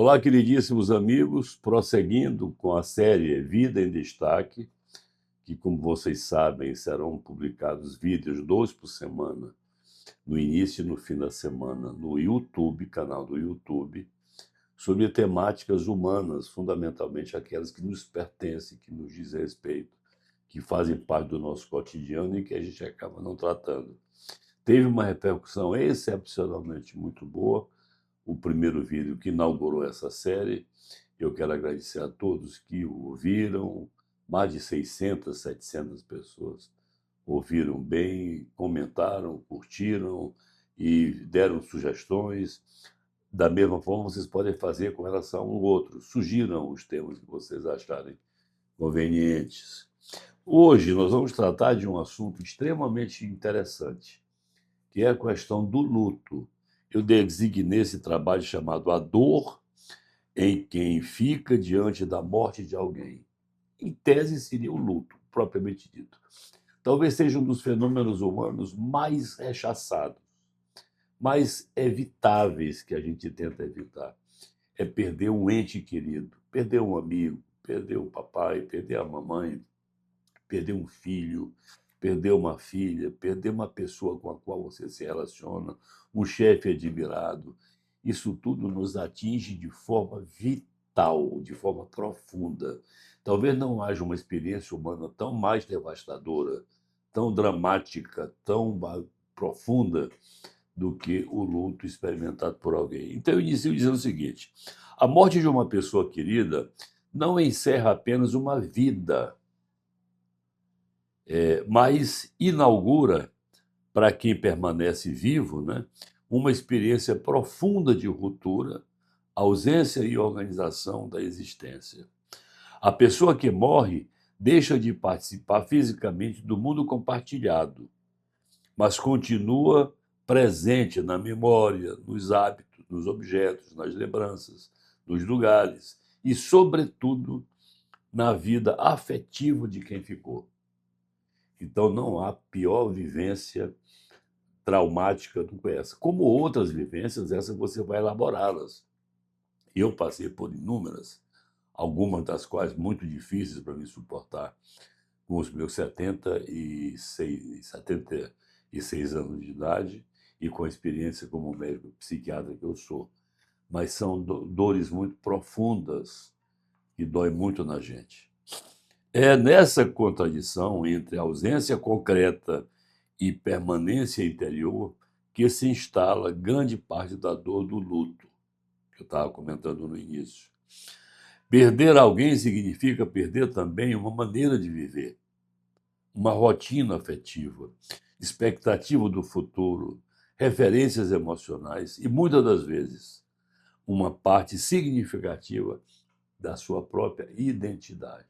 Olá, queridíssimos amigos, prosseguindo com a série Vida em Destaque, que, como vocês sabem, serão publicados vídeos, 2 por semana, no início e no fim da semana, no YouTube, canal do YouTube, sobre temáticas humanas, fundamentalmente aquelas que nos pertencem, que nos dizem respeito, que fazem parte do nosso cotidiano e que a gente acaba não tratando. Teve uma repercussão excepcionalmente muito boa, o primeiro vídeo que inaugurou essa série. Eu quero agradecer a todos que o ouviram, mais de 600, 700 pessoas ouviram bem, comentaram, curtiram e deram sugestões. Da mesma forma, vocês podem fazer com relação ao outro. Sugiram os temas que vocês acharem convenientes. Hoje nós vamos tratar de um assunto extremamente interessante, que é a questão do luto. Eu designei esse trabalho chamado A Dor em Quem Fica Diante da Morte de Alguém. Em tese, seria o luto, propriamente dito. Talvez seja um dos fenômenos humanos mais rechaçados, mais evitáveis que a gente tenta evitar. É perder um ente querido, perder um amigo, perder o papai, perder a mamãe, perder um filho, perder uma filha, perder uma pessoa com a qual você se relaciona, um chefe admirado. Isso tudo nos atinge de forma vital, de forma profunda. Talvez não haja uma experiência humana tão mais devastadora, tão dramática, tão profunda do que o luto experimentado por alguém. Então, eu inicio dizendo o seguinte: a morte de uma pessoa querida não encerra apenas uma vida, mas inaugura, para quem permanece vivo, né, uma experiência profunda de ruptura, ausência e organização da existência. A pessoa que morre deixa de participar fisicamente do mundo compartilhado, mas continua presente na memória, nos hábitos, nos objetos, nas lembranças, nos lugares e, sobretudo, na vida afetiva de quem ficou. Então, não há pior vivência traumática do que essa. Como outras vivências, essa você vai elaborá-las. Eu passei por inúmeras, algumas das quais muito difíceis para me suportar, com os meus 76 anos de idade e com a experiência como médico psiquiatra que eu sou. Mas são dores muito profundas que dói muito na gente. É nessa contradição entre ausência concreta e permanência interior que se instala grande parte da dor do luto, que eu estava comentando no início. Perder alguém significa perder também uma maneira de viver, uma rotina afetiva, expectativa do futuro, referências emocionais e, muitas das vezes, uma parte significativa da sua própria identidade.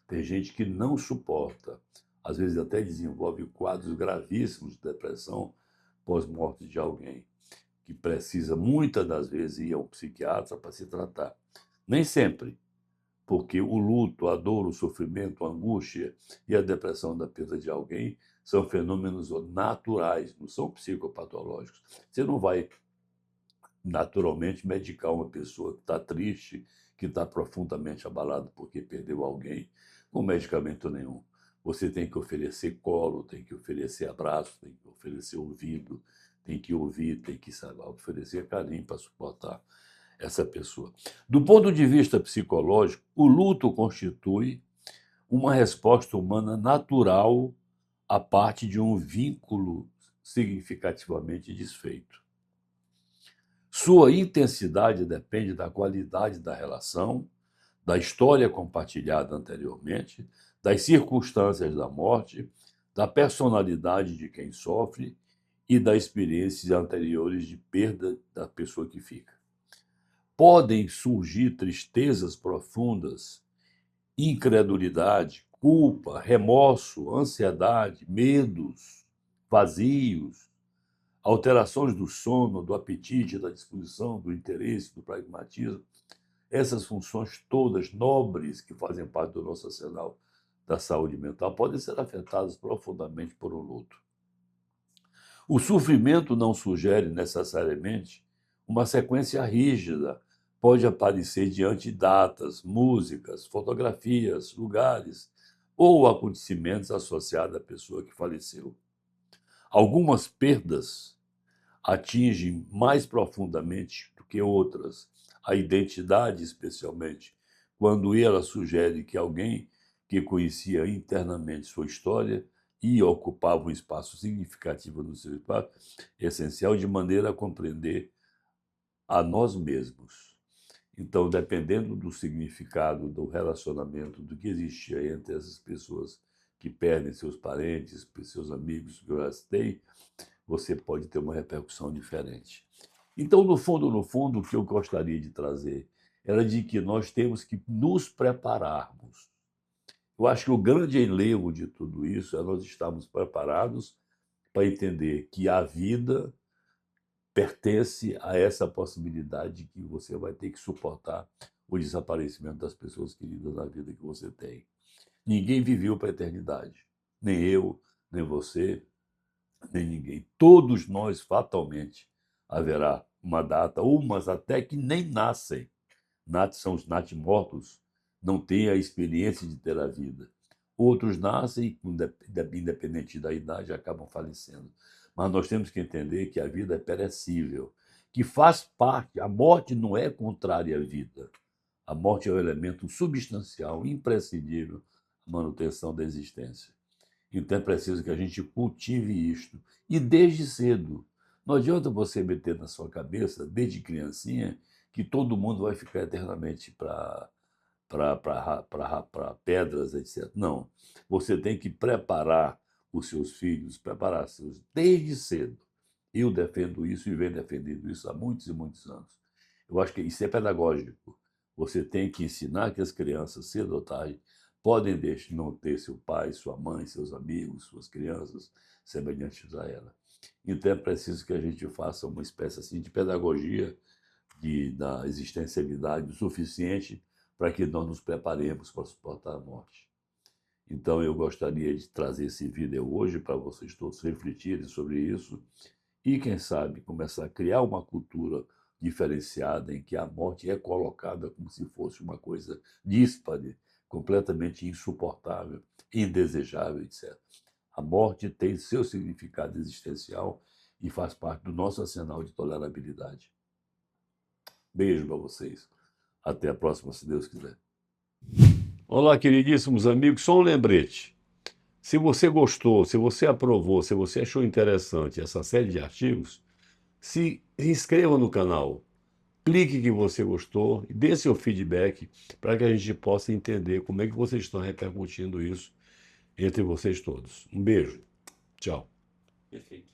Tem gente que não suporta, às vezes até desenvolve quadros gravíssimos de depressão pós-morte de alguém, que precisa, muitas das vezes, ir ao psiquiatra para se tratar. Nem sempre, porque o luto, a dor, o sofrimento, a angústia e a depressão da perda de alguém são fenômenos naturais, não são psicopatológicos. Você não vai, naturalmente, medicar uma pessoa que está triste, que está profundamente abalada porque perdeu alguém, com medicamento nenhum. Você tem que oferecer colo, tem que oferecer abraço, tem que oferecer ouvido, tem que ouvir, tem que saber, oferecer carinho para suportar essa pessoa. Do ponto de vista psicológico, o luto constitui uma resposta humana natural à parte de um vínculo significativamente desfeito. Sua intensidade depende da qualidade da relação, da história compartilhada anteriormente, das circunstâncias da morte, da personalidade de quem sofre e das experiências anteriores de perda da pessoa que fica. Podem surgir tristezas profundas, incredulidade, culpa, remorso, ansiedade, medos, vazios, alterações do sono, do apetite, da disposição, do interesse, do pragmatismo. Essas funções todas nobres que fazem parte do nosso arsenal da saúde mental podem ser afetadas profundamente por um luto. O sofrimento não sugere necessariamente uma sequência rígida pode aparecer diante de datas, músicas, fotografias, lugares ou acontecimentos associados à pessoa que faleceu. Algumas perdas atingem mais profundamente do que outras a identidade, especialmente quando ela sugere que alguém que conhecia internamente sua história e ocupava um espaço significativo no seu espaço essencial, de maneira a compreender a nós mesmos. Então, dependendo do significado do relacionamento, do que existia entre essas pessoas que perdem seus parentes, seus amigos que elas têm, você pode ter uma repercussão diferente. Então, no fundo, o que eu gostaria de trazer era de que nós temos que nos prepararmos. Eu acho que o grande enlevo de tudo isso é nós estarmos preparados para entender que a vida pertence a essa possibilidade de que você vai ter que suportar o desaparecimento das pessoas queridas na vida que você tem. Ninguém viveu para a eternidade. Nem eu, nem você, nem ninguém. Todos nós, fatalmente, haverá uma data, umas até que nem nascem. São os natimortos, não têm a experiência de ter a vida. Outros nascem, independente da idade, acabam falecendo. Mas nós temos que entender que a vida é perecível, que faz parte, a morte não é contrária à vida. A morte é um elemento substancial, imprescindível à manutenção da existência. Então é preciso que a gente cultive isto. E desde cedo. Não adianta você meter na sua cabeça, desde criancinha, que todo mundo vai ficar eternamente para pedras, etc. Não. Você tem que preparar os seus filhos, preparar seus desde cedo. Eu defendo isso e venho defendendo isso há muitos e muitos anos. Eu acho que isso é pedagógico. Você tem que ensinar que as crianças, cedo ou tarde, podem não ter seu pai, sua mãe, seus amigos, suas crianças semelhantes a ela. Então é preciso que a gente faça uma espécie assim de pedagogia da existencialidade o suficiente para que nós nos preparemos para suportar a morte. Então eu gostaria de trazer esse vídeo hoje para vocês todos refletirem sobre isso e, quem sabe, começar a criar uma cultura diferenciada em que a morte é colocada como se fosse uma coisa díspare, completamente insuportável, indesejável, etc. A morte tem seu significado existencial e faz parte do nosso arsenal de tolerabilidade. Beijo para vocês. Até a próxima, se Deus quiser. Olá, queridíssimos amigos. Só um lembrete. Se você gostou, se você aprovou, se você achou interessante essa série de artigos, se inscreva no canal, clique que você gostou e dê seu feedback para que a gente possa entender como é que vocês estão repercutindo isso entre vocês todos. Um beijo. Tchau. Perfeito.